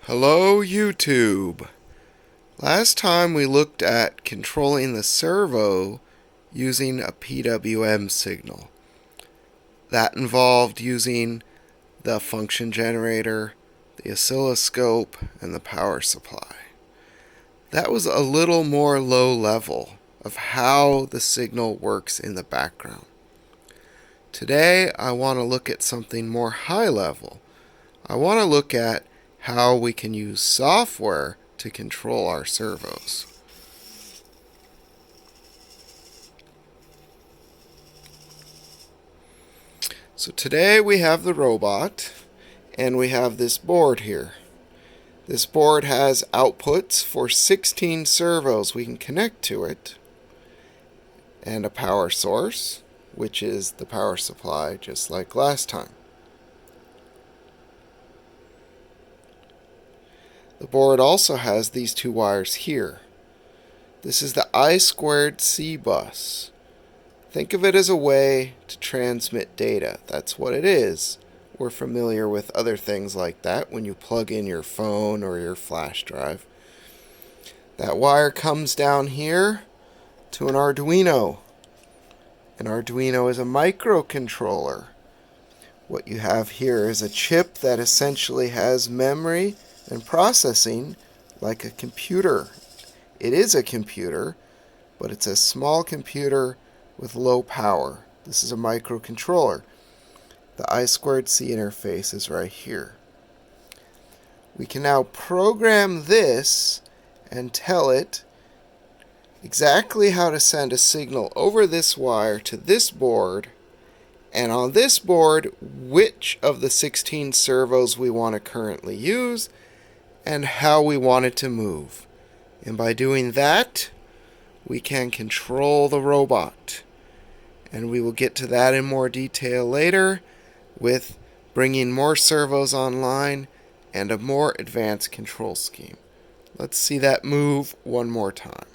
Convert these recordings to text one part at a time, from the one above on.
Hello YouTube! Last time we looked at controlling the servo using a PWM signal. That involved using the function generator, the oscilloscope, and the power supply. That was a little more low level of how the signal works in the background. Today I want to look at something more high level. I want to look at how we can use software to control our servos. So today we have the robot and we have this board here. This board has outputs for 16 servos we can connect to it, and a power source, which is the power supply just like last time. The board also has these two wires here. This is the I2C bus. Think of it as a way to transmit data. That's what it is. We're familiar with other things like that when you plug in your phone or your flash drive. That wire comes down here to an Arduino. An Arduino is a microcontroller. What you have here is a chip that essentially has memory and processing like a computer. It is a computer, but it's a small computer with low power. This is a microcontroller. The I2C interface is right here. We can now program this and tell it exactly how to send a signal over this wire to this board, and on this board which of the 16 servos we want to currently use and how we want it to move. And by doing that, we can control the robot. And we will get to that in more detail later with bringing more servos online and a more advanced control scheme. Let's see that move one more time.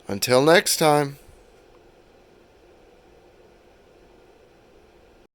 Until next time.